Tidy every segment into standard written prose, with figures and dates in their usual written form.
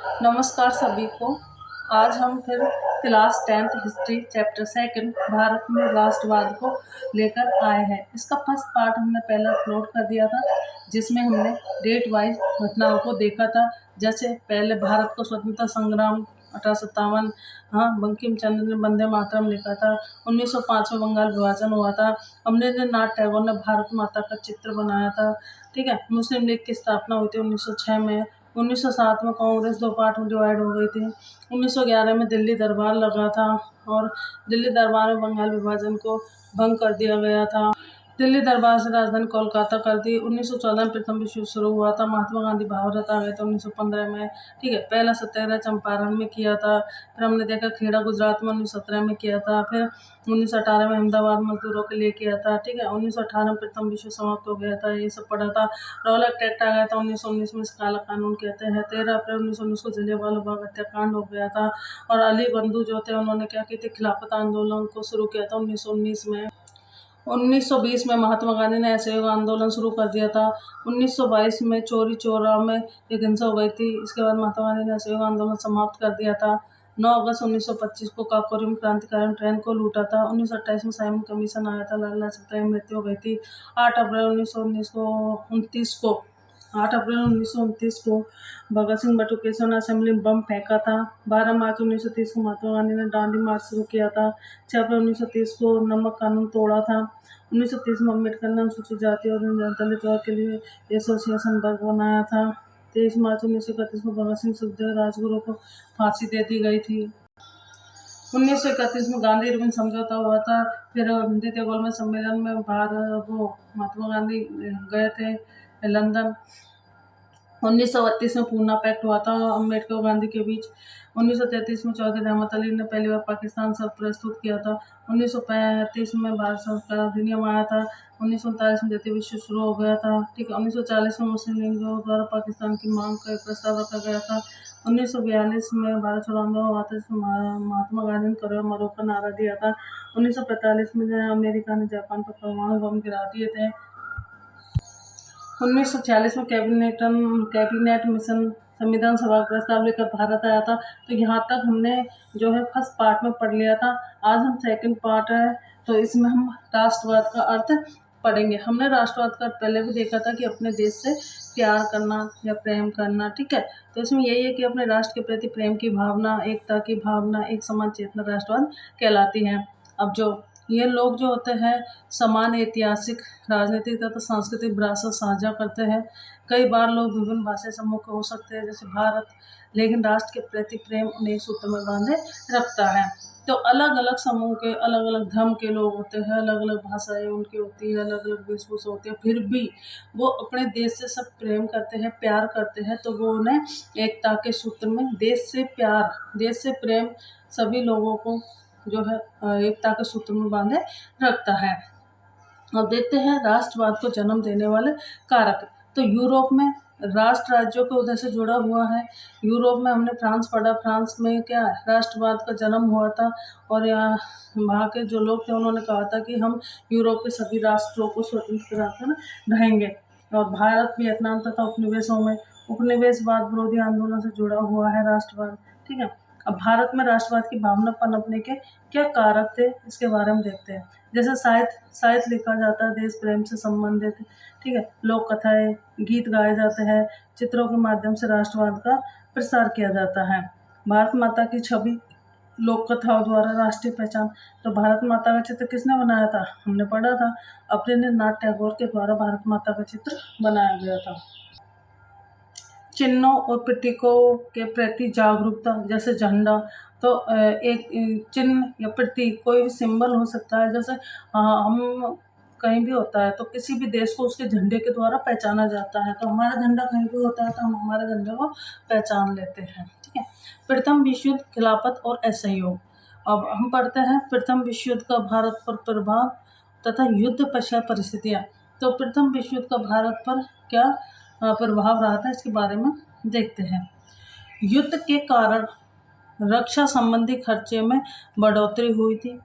नमस्कार सभी को। आज हम फिर class 10th history chapter 2 Bharat में राष्ट्रवाद को लेकर आए हैं। इसका फर्स्ट पार्ट हमने पहले अपलोड कर दिया था, जिसमें हमने डेट वाइज घटनाओं को देखा था। जैसे पहले भारत को स्वतंत्रता संग्राम 1857, हाँ, बंकिम चंद्र ने वंदे मातरम लिखा था। 1905 में बंगाल विभाजन हुआ था। अमरेंद्रनाथ टैगोर ने भारत माता का चित्र बनाया था। ठीक है। मुस्लिम लीग की स्थापना हुई थी 1906 में। 1907 में कांग्रेस दो पार्ट में डिवाइड हो गई थी। 1911 में दिल्ली दरबार लगा था और दिल्ली दरबार में बंगाल विभाजन को भंग कर दिया गया था। दिल्ली दरबार से राजधानी कोलकाता कर दी। 1914 में प्रथम विश्व युद्ध शुरू हुआ था। महात्मा गांधी भारत आ गए थे 1915 में। ठीक है। पहला सत्याग्रह चंपारण में किया था। फिर हमने देखा खेड़ा गुजरात में 1917 में किया था। फिर 1918 में अहमदाबाद मजदूरों के लिए किया था। ठीक है। 1918 में प्रथम विश्व समाप्त हो गया था। ये सब पढ़ा था। रॉलेट एक्ट आ गया था 1919 में, काला कानून कहते हैं। 13 अप्रैल 1919 को जलियांवाला बाग हत्याकांड हो गया था। और अली बंधु जो थे उन्होंने क्या की थी, खिलाफत आंदोलन को शुरू किया था 1919 में। 1920 में महात्मा गांधी ने असहयोग आंदोलन शुरू कर दिया था। 1922 में चौरी चौरा में एक हिंसा हो गई थी। इसके बाद महात्मा गांधी ने असहयोग आंदोलन समाप्त कर दिया था। 9 अगस्त 1925 को काकोरी में क्रांतिकारियों ने ट्रेन को लूटा था। 1928 में साइमन कमीशन आया था, लाला लाजपत राय की मृत्यु हो गई थी। 8 अप्रैल 1929 को भगत सिंह बटुकेश्वर ने असेंबली में बम फेंका था। 12 मार्च 1930 को महात्मा गांधी ने दांडी मार्च शुरू किया था। 6 अप्रैल 1930 को नमक कानून तोड़ा था। 1930 में अम्बेडकर ने अनुसूचित जाति और दलित वर्ग के लिए एसोसिएशन वर्ग बनाया था। 23 मार्च 1931 को भगत सिंह सुखदेव राजगुरु को फांसी दे दी गई थी। 1931 में गांधी इरविन समझौता हुआ था। फिर द्वितीय गोलमेज सम्मेलन में महात्मा गांधी गए थे लंदन। 1932 में पूना पैक्ट हुआ था अम्बेडकर और गांधी के बीच। 1933 में चौधरी रहमत अली ने पहली बार पाकिस्तान शब्द प्रस्तुत किया था। 1935 में भारत संस्कार अधिनियम आया था। 1939 में द्वितीय विश्व शुरू हो गया था। ठीक है। 1940 में मुस्लिम लीग द्वारा पाकिस्तान की मांग का एक प्रस्ताव रखा गया था। 1942 में भारत छोड़ो आंदोलन हुआ था, जिसमें महात्मा गांधी ने करो मरो का नारा दिया था। 1945 में अमेरिका ने जापान पर परमाणु बम गिरा दिए थे। 1946 में कैबिनेट मिशन संविधान सभा का प्रस्ताव लेकर भारत आया था। तो यहाँ तक हमने जो है फर्स्ट पार्ट में पढ़ लिया था। आज हम सेकंड पार्ट है, तो इसमें हम राष्ट्रवाद का अर्थ पढ़ेंगे। हमने राष्ट्रवाद का अर्थ पहले भी देखा था कि अपने देश से प्यार करना या प्रेम करना। ठीक है। तो इसमें यही है कि अपने राष्ट्र के प्रति प्रेम की भावना, एकता की भावना, एक समान चेतना राष्ट्रवाद कहलाती है। अब जो ये लोग जो होते हैं समान ऐतिहासिक, राजनीतिक तथा सांस्कृतिक विरासत साझा करते हैं। कई बार लोग विभिन्न भाषा समूह हो सकते हैं जैसे भारत, लेकिन राष्ट्र के प्रति प्रेम उन्हें सूत्र में बांधे रखता है। तो अलग अलग समूह के अलग अलग धर्म के लोग होते हैं, अलग अलग भाषाएं उनकी होती है, अलग अलग वेशभूषा होती है, फिर भी वो अपने देश से सब प्रेम करते हैं, प्यार करते हैं। तो वो उन्हें एकता के सूत्र में देश से प्यार, देश से प्रेम सभी लोगों को जो है एकता के सूत्र में बांधे रखता है। अब देखते हैं राष्ट्रवाद को जन्म देने वाले कारक। तो यूरोप में राष्ट्र राज्यों के उदय से जुड़ा हुआ है। यूरोप में हमने फ्रांस पढ़ा। फ्रांस में क्या है, राष्ट्रवाद का जन्म हुआ था और यहाँ वहाँ के जो लोग थे उन्होंने कहा था कि हम यूरोप के सभी राष्ट्रों को स्वतंत्र कराकर रहेंगे। और भारत, वियतनाम तथा उपनिवेशों में उपनिवेशवाद विरोधी आंदोलन से जुड़ा हुआ है राष्ट्रवाद। ठीक है। अब भारत में राष्ट्रवाद की भावना पनपने के क्या कारक थे, इसके बारे में देखते हैं। जैसे साहित्य लिखा जाता है देश प्रेम से संबंधित। ठीक है। लोक कथाएं, गीत गाए जाते हैं, चित्रों के माध्यम से राष्ट्रवाद का प्रसार किया जाता है। भारत माता की छवि लोक कथाओं द्वारा राष्ट्रीय पहचान। तो भारत माता का चित्र किसने बनाया था, हमने पढ़ा था, अवनींद्रनाथ टैगोर के द्वारा भारत माता का चित्र बनाया गया था। चिन्हों और प्रतीकों के प्रति जागरूकता, जैसे झंडा। तो एक चिन्ह या प्रतीक कोई भी सिंबल हो सकता है। जैसे हम कहीं भी होता है तो किसी भी देश को उसके झंडे के द्वारा पहचाना जाता है। तो हमारा झंडा कहीं भी होता है तो हम हमारे झंडे को पहचान लेते हैं। ठीक है। प्रथम विश्व युद्ध, खिलाफत और असहयोग। अब हम पढ़ते हैं प्रथम विश्व युद्ध का भारत पर प्रभाव तथा युद्ध पश्चात परिस्थितियाँ। तो प्रथम विश्व युद्ध का भारत पर क्या प्रभाव रहा था, इसके बारे में देखते हैं। युद्ध के कारण रक्षा संबंधी खर्चे में बढ़ोतरी हुई थी।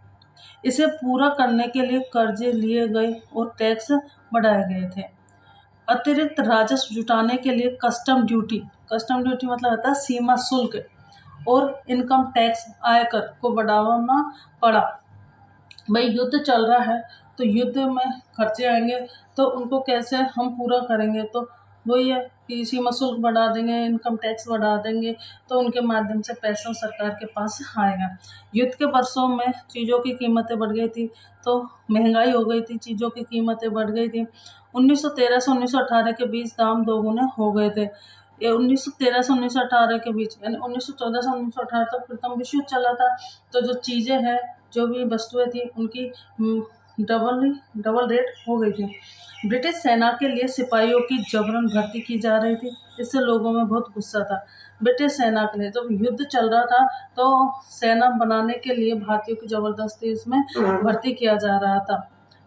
इसे पूरा करने के लिए कर्जे लिए गए और टैक्स बढ़ाए गए थे। अतिरिक्त राजस्व जुटाने के लिए कस्टम ड्यूटी कस्टम ड्यूटी मतलब होता है सीमा शुल्क और इनकम टैक्स आयकर को बढ़ाना पड़ा। भाई युद्ध चल रहा है तो युद्ध में खर्चे आएंगे तो उनको कैसे हम पूरा करेंगे, तो वही है कि सीमा शुल्क बढ़ा देंगे, इनकम टैक्स बढ़ा देंगे, तो उनके माध्यम से पैसा सरकार के पास आएगा। युद्ध के वर्षों में चीज़ों की कीमतें बढ़ गई थी, तो महंगाई हो गई थी, चीज़ों की कीमतें बढ़ गई थी। 1913 से 1918 के बीच दाम दोगुने हो गए थे। ये 1913 से 1918 के बीच यानी 1914 से 1918 तक प्रथम विश्व युद्ध चला था। तो जो चीज़ें हैं, जो भी वस्तुएं थी, उनकी डबल रेट हो गई थी। ब्रिटिश सेना के लिए सिपाहियों की जबरन भर्ती की जा रही थी, इससे लोगों में बहुत गुस्सा था। ब्रिटिश सेना के लिए जब युद्ध चल रहा था तो सेना बनाने के लिए भारतीयों की जबरदस्ती इसमें भर्ती किया जा रहा था।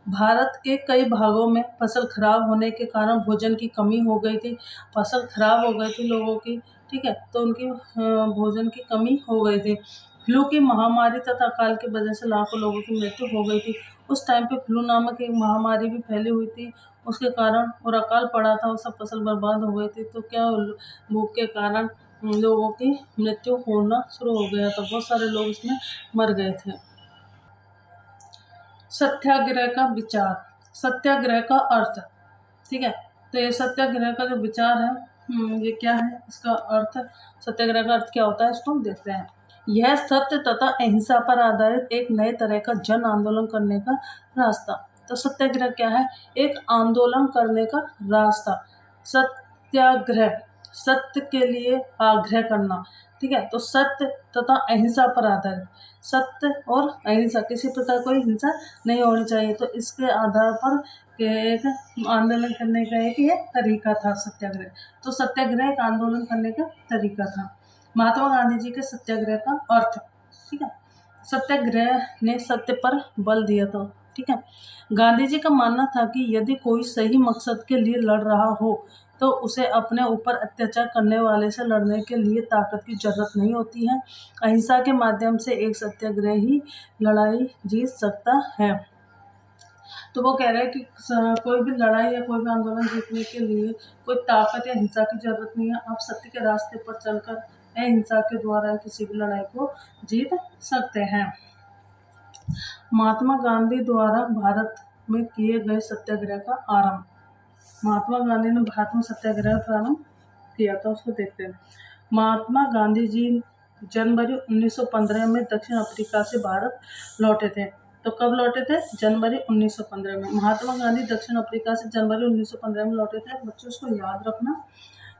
भारत के कई भागों में फसल खराब होने के कारण भोजन की कमी हो गई थी। फसल खराब हो गई थी लोगों की, ठीक है, तो उनकी भोजन की कमी हो गई थी। फ्लू की महामारी तथा अकाल की वजह से लाखों लोगों की मृत्यु हो गई थी। उस टाइम पे फ्लू नामक एक महामारी भी फैली हुई थी, उसके कारण और अकाल पड़ा था और सब फसल बर्बाद हो गई थी। तो क्या भूख के कारण लोगों की मृत्यु होना शुरू हो गया था, बहुत सारे लोग इसमें मर गए थे। सत्याग्रह का विचार, सत्याग्रह का अर्थ, ठीक है, तो ये सत्याग्रह का जो विचार है, ये क्या है, इसका अर्थ, सत्याग्रह का अर्थ क्या होता है, इसको हम देखते हैं। यह सत्य तथा अहिंसा पर आधारित एक नए तरह का जन आंदोलन करने का रास्ता। तो सत्याग्रह क्या है, एक आंदोलन करने का रास्ता। सत्याग्रह, सत्य के लिए आग्रह करना, ठीक है, तो सत्य तथा अहिंसा पर आधारित, सत्य और अहिंसा, किसी प्रकार कोई हिंसा नहीं होनी चाहिए, तो इसके आधार पर एक आंदोलन करने का एक ये तरीका था सत्याग्रह। तो सत्याग्रह एक आंदोलन करने का तरीका था। महात्मा गांधी जी के सत्याग्रह का अर्थ, ठीक है, सत्याग्रह ने सत्य पर बल दिया था, ठीक है। गांधी जी का मानना था कि यदि कोई सही मकसद के लिए लड़ रहा हो तो उसे अपने ऊपर अत्याचार करने वाले से लड़ने के लिए ताकत की जरूरत नहीं होती है। अहिंसा के माध्यम से एक सत्याग्रह ही लड़ाई जीत सकता है। तो वो कह रहे हैं कि कोई भी लड़ाई या कोई भी आंदोलन जीतने के लिए कोई ताकत या हिंसा की जरूरत नहीं है, आप सत्य के रास्ते पर चलकर अहिंसा के द्वारा किसी भी लड़ाई को जीत सकते हैं। महात्मा गांधी द्वारा भारत में किए गए सत्याग्रह का आरंभ। महात्मा गांधी ने भारत में सत्याग्रह प्रारंभ किया था, उसको देखते हैं। महात्मा गांधी जी जनवरी 1915 में दक्षिण अफ्रीका से भारत लौटे थे। तो कब लौटे थे, जनवरी 1915 में। महात्मा गांधी दक्षिण अफ्रीका से जनवरी 1915 में लौटे थे, बच्चों इसको याद रखना।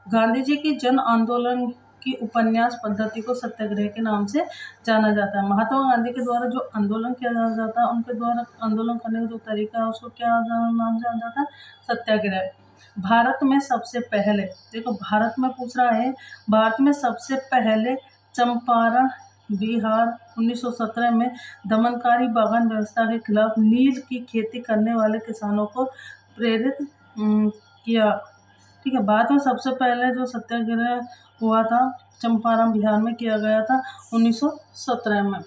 गांधी जी की जन आंदोलन की उपन्यास पद्धति को सत्याग्रह के नाम से जाना जाता है। महात्मा गांधी के द्वारा जो आंदोलन किया जाता है, उनके द्वारा आंदोलन करने का जो तरीका है उसको क्या नाम से जाना जाता है, सत्याग्रह। भारत में सबसे पहले, देखो भारत में पूछ रहा है, भारत में सबसे पहले चंपारण बिहार 1917 में दमनकारी बागान व्यवस्था के खिलाफ नील की खेती करने वाले किसानों को प्रेरित किया, ठीक है। बाद में सबसे पहले जो सत्याग्रह हुआ था चंपारण बिहार में किया गया था 1917 में।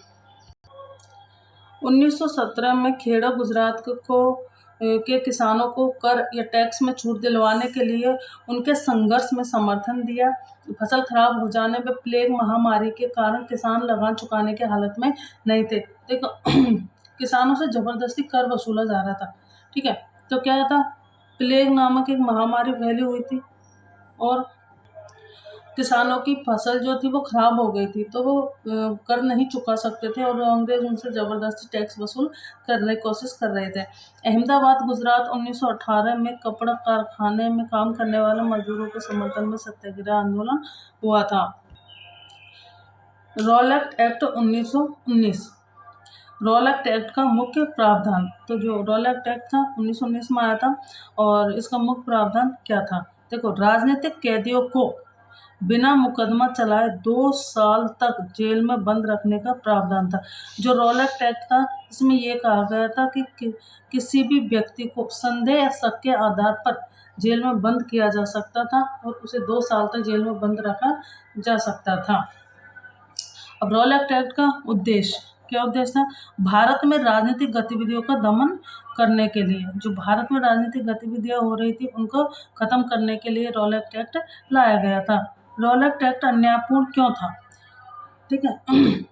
1917 में खेड़ा गुजरात को के किसानों को कर या टैक्स में छूट दिलवाने के लिए उनके संघर्ष में समर्थन दिया। फसल खराब हो जाने पर प्लेग महामारी के कारण किसान लगान चुकाने के हालत में नहीं थे। देखो किसानों से जबरदस्ती कर वसूला जा रहा था, ठीक है। तो क्या था, प्लेग नामक एक महामारी फैली हुई थी और किसानों की फसल जो थी वो खराब हो गई थी, तो वो कर नहीं चुका सकते थे और अंग्रेज उनसे ज़बरदस्ती टैक्स वसूल करने की कोशिश कर रहे थे। अहमदाबाद गुजरात 1918 में कपड़ा कारखाने में काम करने वाले मजदूरों के समर्थन में सत्याग्रह आंदोलन हुआ था। रॉलेट एक्ट 1919, रॉलेट एक्ट का मुख्य प्रावधान, तो जो रॉलेट एक्ट था 1919 में आया था और इसका मुख्य प्रावधान क्या था, देखो राजनीतिक कैदियों को बिना मुकदमा चलाए 2 साल तक जेल में बंद रखने का प्रावधान था। जो रॉलेट एक्ट था इसमें यह कहा गया था कि किसी भी व्यक्ति को संदेह या शक के आधार पर जेल में बंद किया जा सकता था और उसे 2 साल तक जेल में बंद रखा जा सकता था। अब रॉलेट एक्ट का उद्देश्य, क्या उद्देश्य था, भारत में राजनीतिक गतिविधियों का दमन करने के लिए, जो भारत में राजनीतिक गतिविधियां हो रही थी उनको खत्म करने के लिए रॉलेट एक्ट लाया गया था। रॉलेट एक्ट अन्यायपूर्ण क्यों था? ठीक है।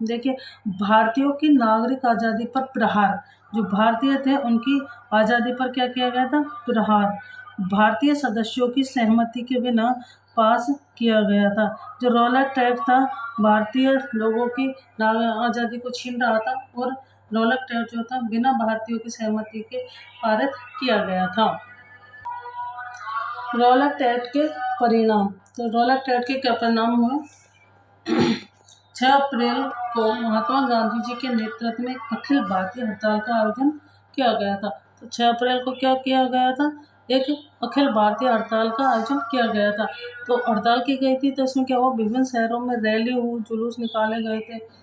देखिए, भारतीयों की नागरिक आज़ादी पर प्रहार, जो भारतीय थे उनकी आज़ादी पर क्या किया गया था? प्रहार। भारतीय सदस्यों की सहमति के बिना पास किया गया था। जो रॉलेट एक्ट था, भारतीय लोगों की आज़ादी को छीन रहा था, और रॉलेट एक्ट जो था बिना भारतीयों की सहमति के पारित किया गया था। रॉलेट एक्ट के परिणाम, तो रॉलेट एक्ट के क्या परिणाम हुए? 6 अप्रैल को महात्मा गांधी जी के नेतृत्व में अखिल भारतीय हड़ताल का आयोजन किया गया था। तो 6 अप्रैल को क्या किया गया था? एक अखिल भारतीय हड़ताल का आयोजन किया गया था। तो हड़ताल की गई थी, तो इसमें क्या हुआ? विभिन्न शहरों में रैली हुई, जुलूस निकाले गए थे।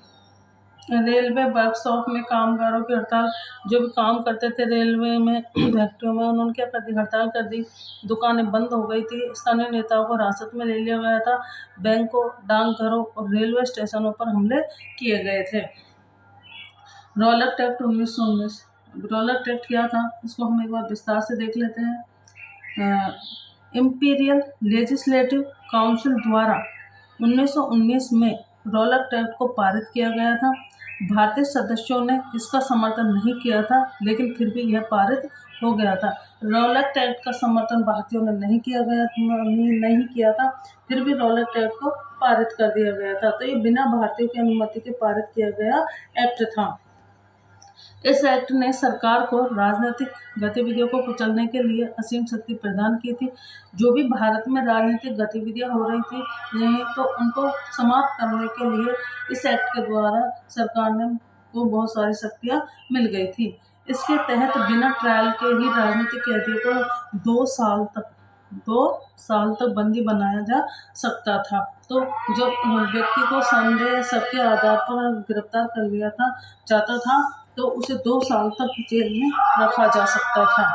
रेलवे वर्कशॉप में कामगारों की हड़ताल, जो भी काम करते थे रेलवे में, फैक्ट्रियों में, उन्होंने क्या कर दी? हड़ताल कर दी। दुकानें बंद हो गई थी। स्थानीय नेताओं को हिरासत में ले लिया गया था। बैंकों, डाकघरों और रेलवे स्टेशनों पर हमले किए गए थे। Rowlatt act 1919। रॉलेट एक्ट क्या था? इसको हम एक बार विस्तार से देख लेते हैं। इंपीरियल लेजिस्लेटिव काउंसिल द्वारा 1919 में रॉलेट एक्ट को पारित किया गया था। भारतीय सदस्यों ने इसका समर्थन नहीं किया था, लेकिन फिर भी यह पारित हो गया था। रॉलेट एक्ट का समर्थन भारतीयों ने नहीं किया था, फिर भी रॉलेट एक्ट को पारित कर दिया गया था। तो ये बिना भारतीयों की अनुमति के पारित किया गया एक्ट था। इस एक्ट ने सरकार को राजनीतिक गतिविधियों को कुचलने के लिए असीम शक्ति प्रदान की थी। जो भी भारत में राजनीतिक गतिविधियां हो रही थी, तो उनको समाप्त करने के लिए इस एक्ट के द्वारा सरकार ने को बहुत सारी शक्तियां मिल गई थी। इसके तहत बिना ट्रायल के ही राजनीतिक कैदियों को 2 साल तक बंदी बनाया जा सकता था। तो जब व्यक्ति को संदेह शक के आधार पर गिरफ्तार कर लिया जाता था, तो उसे 2 साल तक जेल में रखा जा सकता था।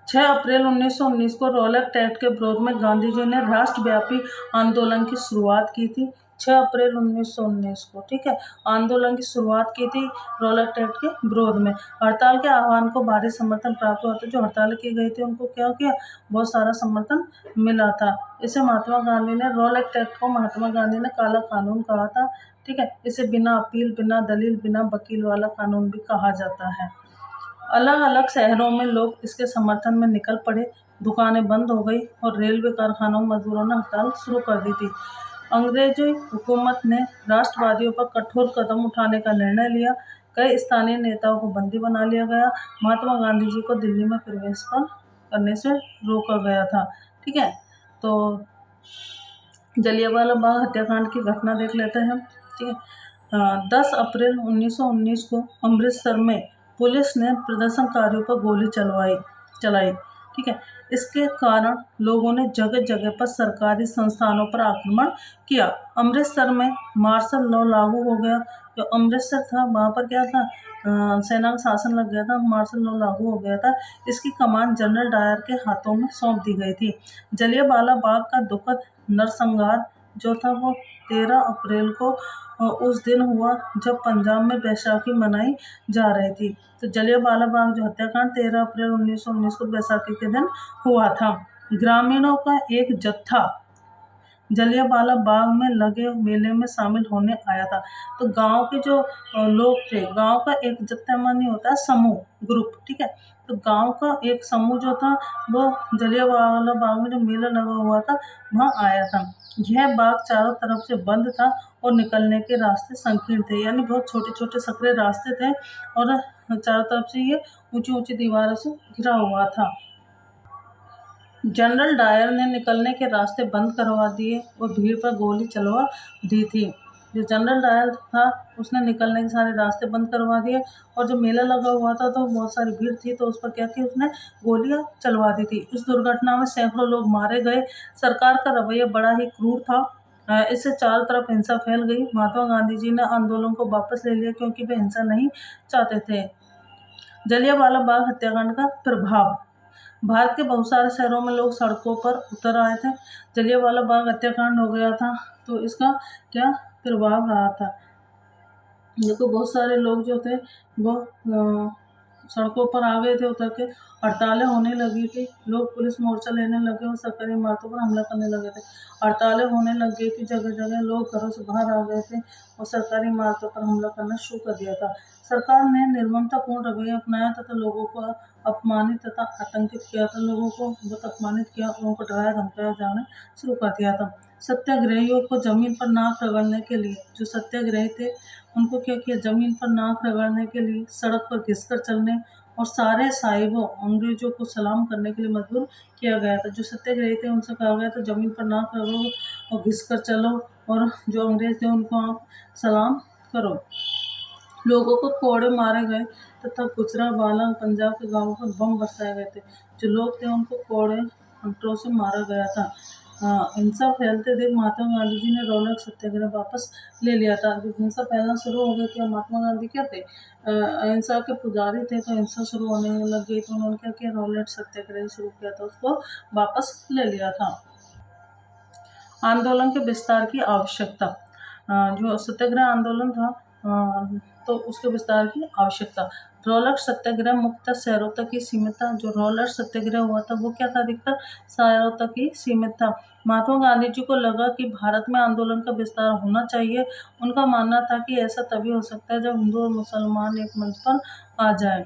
6 अप्रैल 1919 को रॉलेट एक्ट के विरोध में गांधी जी ने राष्ट्रव्यापी आंदोलन की शुरुआत की थी। 6 अप्रैल 1919 को, ठीक है, आंदोलन की शुरुआत की थी रॉलेट एक्ट के विरोध में। हड़ताल के आह्वान को भारी समर्थन प्राप्त हुआ था। जो हड़ताल की गई थी उनको क्या किया? बहुत सारा समर्थन मिला था। इसे महात्मा गांधी ने, रॉलेट एक्ट को महात्मा गांधी ने काला कानून कहा था। ठीक है, इसे बिना अपील, बिना दलील, बिना वकील वाला कानून भी कहा जाता है। अलग अलग शहरों में लोग इसके समर्थन में निकल पड़े। दुकानें बंद हो गई और रेलवे कारखानों में मजदूरों ने हड़ताल शुरू कर दी थी। अंग्रेजी हुकूमत ने राष्ट्रवादियों पर कठोर कदम उठाने का निर्णय लिया। कई स्थानीय नेताओं को बंदी बना लिया गया। महात्मा गांधी जी को दिल्ली में प्रवेश करने से रोका गया था। ठीक है, तो जलियांवाला बाग हत्याकांड की घटना देख लेते हैं। ठीक है, 10 अप्रैल 1919 को अमृतसर में पुलिस ने प्रदर्शनकारियों पर गोली चलाई। ठीक है, इसके कारण लोगों ने जगह जगह पर सरकारी संस्थानों पर आक्रमण किया। अमृतसर में मार्शल लॉ लागू हो गया। जो अमृतसर था वहाँ पर क्या था? सेना का शासन लग गया था, मार्शल लॉ लागू हो गया था। इसकी कमान जनरल डायर के हाथों में सौंप दी गई थी। जलियांवाला बाग का दुखद नरसंहार जो था वो 13 अप्रैल को उस दिन हुआ जब पंजाब में बैसाखी मनाई जा रही थी। तो जलियांवाला बाग जो हत्याकांड 13 अप्रैल 1919 को बैसाखी के दिन हुआ था। ग्रामीणों का एक जत्था जलियांवाला बाग में लगे मेले में शामिल होने आया था। तो गांव के जो लोग थे, गांव का एक जत्था मानी होता है समूह, ग्रुप। ठीक है, तो गांव का एक समूह जो था वो जलियांवाला बाग में जो मेला लगा हुआ था वहाँ आया था। यह बाग चारों तरफ से बंद था और निकलने के रास्ते संकीर्ण थे, यानी बहुत छोटे छोटे सकरे रास्ते थे और चारों तरफ से ये ऊंची ऊंची दीवारों से घिरा हुआ था। जनरल डायर ने निकलने के रास्ते बंद करवा दिए और भीड़ पर गोली चलवा दी थी। जो जनरल डायर था उसने निकलने के सारे रास्ते बंद करवा दिए, और जो मेला लगा हुआ था तो बहुत सारी भीड़ थी, तो उस पर क्या की उसने गोलियां चलवा दी थी। इस दुर्घटना में सैकड़ों लोग मारे गए। सरकार का रवैया बड़ा ही क्रूर था। इससे चारों तरफ हिंसा फैल गई। महात्मा गांधी जी ने आंदोलन को वापस ले लिया क्योंकि वे हिंसा नहीं चाहते थे। जलियांवाला बाग हत्याकांड का प्रभाव। भारत के बहुत सारे शहरों में लोग सड़कों पर उतर आए थे। जलियांवाला बाग हत्याकांड हो गया था, तो इसका क्या प्रभाव रहा था? देखो, बहुत सारे लोग जो थे वो सड़कों पर आ गए थे उतर के, हड़तालें होने लगी थी, लोग पुलिस मोर्चा लेने लगे और सरकारी इमारतों पर हमला करने लगे थे। हड़तालें होने लग गई थी, जगह जगह लोग घरों से बाहर आ गए थे और सरकारी इमारतों पर हमला करना शुरू कर दिया था। सरकार ने निर्ममतापूर्ण रवैया अपनाया तथा लोगों को अपमानित तथा आतंकित किया था। लोगों को बहुत अपमानित किया, लोगों को डराया धमकाया जाना शुरू कर दिया था। सत्याग्रहियों को जमीन पर नाक रगड़ने के लिए, जो सत्याग्रही थे उनको क्या किया, जमीन पर नाक रगड़ने के लिए सड़क पर घिसकर चलने और सारे साहिबों अंग्रेजों को सलाम करने के लिए मजबूर किया गया था। जो सत्याग्रही थे उनसे कहा गया था जमीन पर नाक रगड़ो और घिसकर चलो, और जो अंग्रेज थे उनको आप सलाम करो। लोगों को कोड़े मारे गए तथा गुजरांवाला पंजाब के गांवों पर बम बरसाए गए थे। जो लोग थे उनको कोड़े हंटरों से मारा गया था। हिंसा फैलते देख महात्मा गांधी जी ने रॉलेट सत्याग्रह वापस ले लिया था। जब हिंसा फैलना शुरू हो गई थी, महात्मा गांधी क्या थे, अहिंसा के पुजारी थे, तो हिंसा शुरू होने लग गई तो उन्होंने क्या किया, रॉलेट सत्याग्रह शुरू किया था, उसको वापस ले लिया था। आंदोलन के विस्तार की आवश्यकता। जो सत्याग्रह आंदोलन था तो उसके विस्तार की आवश्यकता। रॉलेट सत्याग्रह मुख्यतः शहरों तक ही सीमित था। जो रॉलेट सत्याग्रह हुआ था वो क्या था, अधिकतर शहरों तक ही सीमित था। महात्मा गांधी जी को लगा कि भारत में आंदोलन का विस्तार होना चाहिए। उनका मानना था कि ऐसा तभी हो सकता है जब हिंदू और मुसलमान एक मंच पर आ जाए।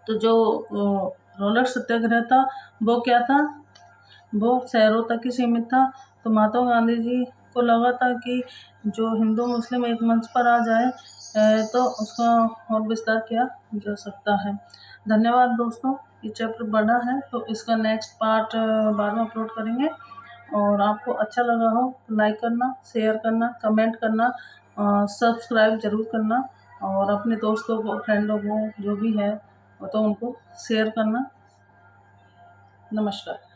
तो जो रॉलेट सत्याग्रह था वो क्या था, वो शहरों तक ही सीमित था। तो महात्मा गांधी जी को लगा था कि जो हिंदू मुस्लिम एक मंच पर आ जाए तो उसका और विस्तार किया जा सकता है। धन्यवाद दोस्तों, ये चैप्टर बड़ा है तो इसका नेक्स्ट पार्ट बाद में अपलोड करेंगे। और आपको अच्छा लगा हो तो लाइक करना, शेयर करना, कमेंट करना, सब्सक्राइब जरूर करना और अपने दोस्तों को, फ्रेंडों को जो भी है तो उनको शेयर करना। नमस्कार।